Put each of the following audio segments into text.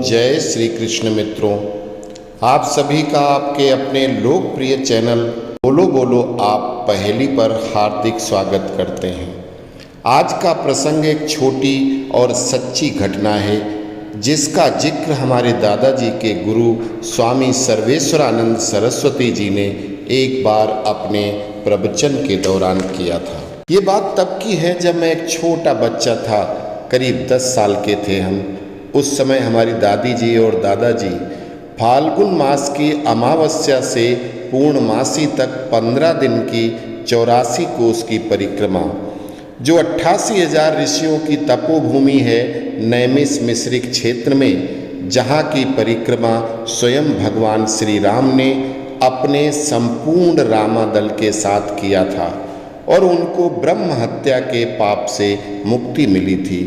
जय श्री कृष्ण मित्रों, आप सभी का आपके अपने लोकप्रिय चैनल बोलो बोलो आप पहेली पर हार्दिक स्वागत करते हैं। आज का प्रसंग एक छोटी और सच्ची घटना है जिसका जिक्र हमारे दादाजी के गुरु स्वामी सर्वेश्वरानंद सरस्वती जी ने एक बार अपने प्रवचन के दौरान किया था। ये बात तब की है जब मैं एक छोटा बच्चा था, करीब 10 साल के थे हम। उस समय हमारी दादी जी और दादाजी फाल्गुन मास की अमावस्या से पूर्णमासी तक 15 दिन की 84 कोस की परिक्रमा, जो 88,000 ऋषियों की तपोभूमि है नैमिष मिश्रिक क्षेत्र में, जहाँ की परिक्रमा स्वयं भगवान श्री राम ने अपने संपूर्ण रामादल के साथ किया था और उनको ब्रह्म हत्या के पाप से मुक्ति मिली थी,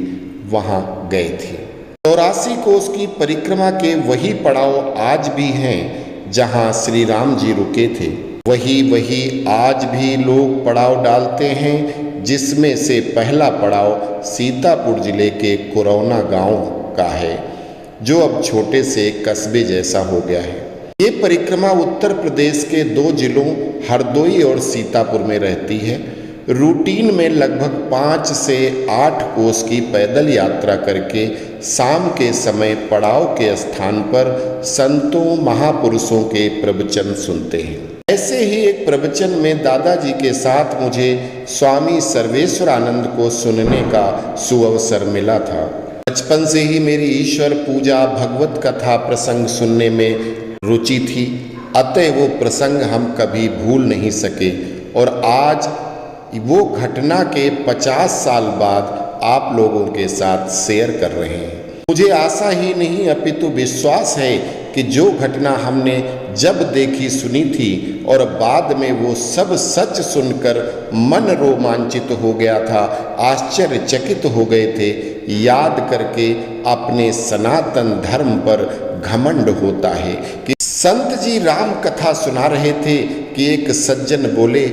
वहाँ गए थे। 84 कोस की परिक्रमा के वही पड़ाव आज भी हैं जहाँ श्री राम जी रुके थे। वही आज भी लोग पड़ाव डालते हैं, जिसमें से पहला पड़ाव सीतापुर जिले के कुरौना गांव का है, जो अब छोटे से कस्बे जैसा हो गया है। ये परिक्रमा उत्तर प्रदेश के 2 जिलों हरदोई और सीतापुर में रहती है। रूटीन में लगभग 5 से 8 कोस की पैदल यात्रा करके शाम के समय पड़ाव के स्थान पर संतों महापुरुषों के प्रवचन सुनते हैं। ऐसे ही एक प्रवचन में दादाजी के साथ मुझे स्वामी सर्वेश्वरानंद को सुनने का सुअवसर मिला था। बचपन से ही मेरी ईश्वर पूजा भगवत कथा प्रसंग सुनने में रुचि थी, अतः वो प्रसंग हम कभी भूल नहीं सके और आज वो घटना के 50 साल बाद आप लोगों के साथ शेयर कर रहे हैं। मुझे आशा ही नहीं अपितु विश्वास है कि जो घटना हमने जब देखी सुनी थी और बाद में वो सब सच सुनकर मन रोमांचित हो गया था, आश्चर्यचकित हो गए थे, याद करके अपने सनातन धर्म पर घमंड होता है कि संत जी राम कथा सुना रहे थे कि एक सज्जन बोले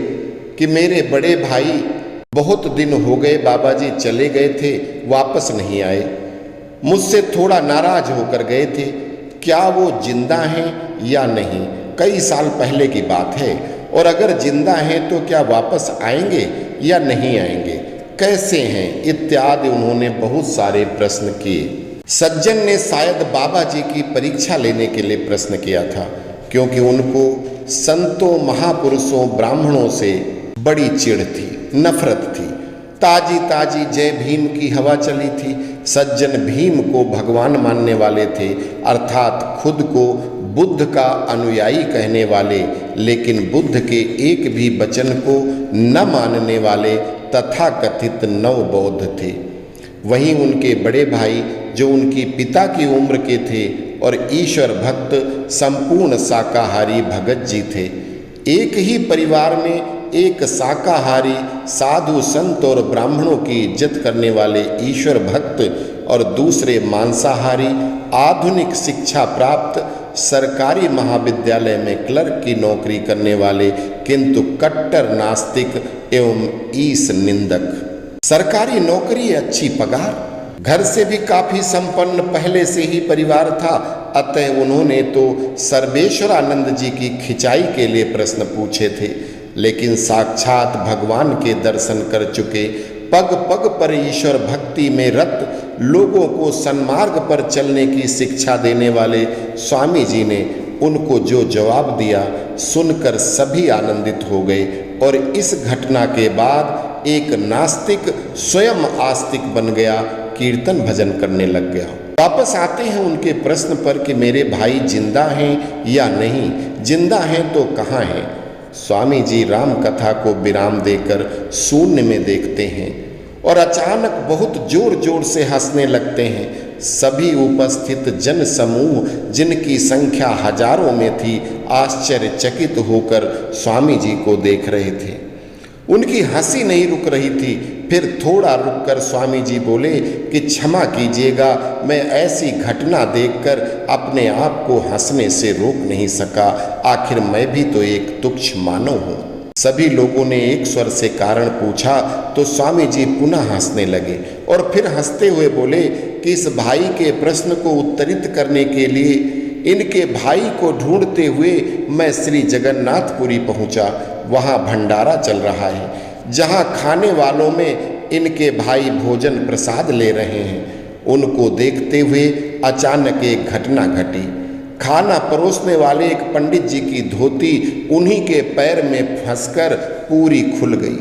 कि मेरे बड़े भाई बहुत दिन हो गए, बाबा जी चले गए थे, वापस नहीं आए, मुझसे थोड़ा नाराज होकर गए थे, क्या वो जिंदा हैं या नहीं? कई साल पहले की बात है, और अगर जिंदा हैं तो क्या वापस आएंगे या नहीं आएंगे, कैसे हैं इत्यादि उन्होंने बहुत सारे प्रश्न किए। सज्जन ने शायद बाबा जी की परीक्षा लेने के लिए प्रश्न किया था, क्योंकि उनको संतों महापुरुषों ब्राह्मणों से बड़ी चिढ़ थी, नफरत थी। ताजी ताजी जय भीम की हवा चली थी। सज्जन भीम को भगवान मानने वाले थे, अर्थात खुद को बुद्ध का अनुयायी कहने वाले, लेकिन बुद्ध के एक भी वचन को न मानने वाले तथाकथित नवबौद्ध थे। वहीं उनके बड़े भाई जो उनकी पिता की उम्र के थे और ईश्वर भक्त संपूर्ण शाकाहारी भगत जी थे। एक ही परिवार में एक शाकाहारी साधु संत और ब्राह्मणों की इज्जत करने वाले ईश्वर भक्त और दूसरे मांसाहारी आधुनिक शिक्षा प्राप्त सरकारी महाविद्यालय में क्लर्क की नौकरी करने वाले किंतु कट्टर नास्तिक एवं ईश निंदक। सरकारी नौकरी, अच्छी पगार, घर से भी काफी संपन्न पहले से ही परिवार था, अतः उन्होंने तो सर्वेश्वरानंद जी की खिंचाई के लिए प्रश्न पूछे थे, लेकिन साक्षात भगवान के दर्शन कर चुके, पग पग पर ईश्वर भक्ति में रत लोगों को सन्मार्ग पर चलने की शिक्षा देने वाले स्वामी जी ने उनको जो जवाब दिया सुनकर सभी आनंदित हो गए और इस घटना के बाद एक नास्तिक स्वयं आस्तिक बन गया, कीर्तन भजन करने लग गया। वापस आते हैं उनके प्रश्न पर कि मेरे भाई जिंदा हैं या नहीं, जिंदा हैं तो कहाँ हैं? स्वामी जी राम कथा को विराम देकर शून्य में देखते हैं और अचानक बहुत जोर जोर से हंसने लगते हैं। सभी उपस्थित जन समूह, जिनकी संख्या हजारों में थी, आश्चर्यचकित होकर स्वामी जी को देख रहे थे। उनकी हंसी नहीं रुक रही थी। फिर थोड़ा रुककर स्वामी जी बोले कि क्षमा कीजिएगा, मैं ऐसी घटना देखकर अपने आप को हंसने से रोक नहीं सका, आखिर मैं भी तो एक तुच्छ मानव हूँ। सभी लोगों ने एक स्वर से कारण पूछा तो स्वामी जी पुनः हंसने लगे और फिर हंसते हुए बोले कि इस भाई के प्रश्न को उत्तरित करने के लिए इनके भाई को ढूंढते हुए मैं श्री जगन्नाथपुरी पहुंचा। वहां भंडारा चल रहा है, जहां खाने वालों में इनके भाई भोजन प्रसाद ले रहे हैं। उनको देखते हुए अचानक एक घटना घटी। खाना परोसने वाले एक पंडित जी की धोती उन्हीं के पैर में फंसकर पूरी खुल गई।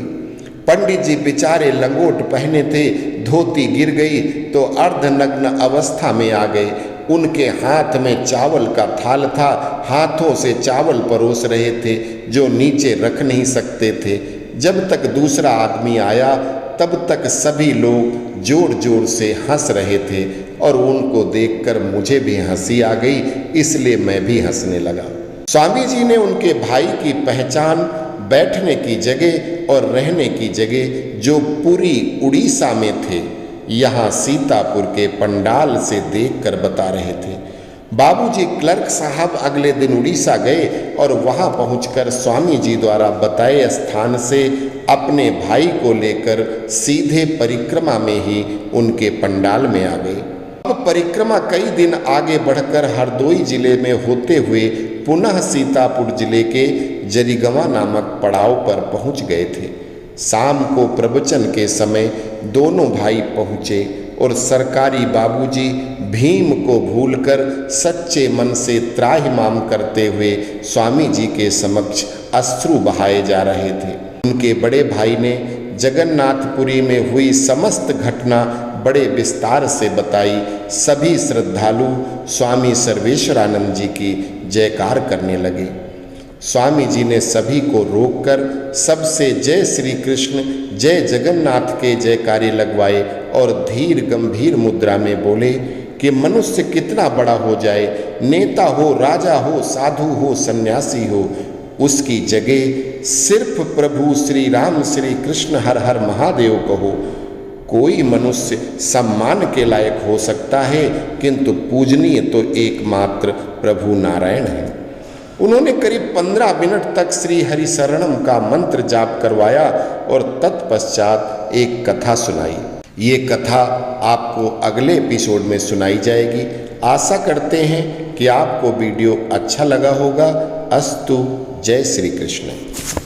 पंडित जी बेचारे लंगोट पहने थे, धोती गिर गई तो अर्धनग्न अवस्था में आ गए। उनके हाथ में चावल का थाल था, हाथों से चावल परोस रहे थे जो नीचे रख नहीं सकते थे। जब तक दूसरा आदमी आया तब तक सभी लोग जोर जोर से हंस रहे थे और उनको देखकर मुझे भी हंसी आ गई, इसलिए मैं भी हंसने लगा। स्वामी जी ने उनके भाई की पहचान बैठने की जगह और रहने की जगह जो पूरी उड़ीसा में थे, यहाँ सीतापुर के पंडाल से देखकर बता रहे थे। बाबूजी क्लर्क साहब अगले दिन उड़ीसा गए और वहां पहुंचकर स्वामी जी द्वारा बताए स्थान से अपने भाई को लेकर सीधे परिक्रमा में ही उनके पंडाल में आ गए। अब परिक्रमा कई दिन आगे बढ़कर हरदोई जिले में होते हुए पुनः सीतापुर जिले के जरीगवा नामक पड़ाव पर पहुंच गए थे। शाम को प्रवचन के समय दोनों भाई पहुँचे और सरकारी बाबूजी भीम को भूलकर सच्चे मन से त्राहिमाम करते हुए स्वामी जी के समक्ष अश्रु बहाए जा रहे थे। उनके बड़े भाई ने जगन्नाथपुरी में हुई समस्त घटना बड़े विस्तार से बताई। सभी श्रद्धालु स्वामी सर्वेश्वरानंद जी की जयकार करने लगे। स्वामी जी ने सभी को रोककर सबसे जय श्री कृष्ण जय जगन्नाथ के जयकारे लगवाए और धीर गंभीर मुद्रा में बोले कि मनुष्य कितना बड़ा हो जाए, नेता हो, राजा हो, साधु हो, सन्यासी हो, उसकी जगह सिर्फ प्रभु श्री राम श्री कृष्ण हर हर महादेव कहो। कोई मनुष्य सम्मान के लायक हो सकता है, किंतु पूजनीय तो एकमात्र प्रभु नारायण है। उन्होंने करीब 15 मिनट तक श्री हरि शरणम का मंत्र जाप करवाया और तत्पश्चात एक कथा सुनाई। ये कथा आपको अगले एपिसोड में सुनाई जाएगी। आशा करते हैं कि आपको वीडियो अच्छा लगा होगा। अस्तु। जय श्री कृष्ण।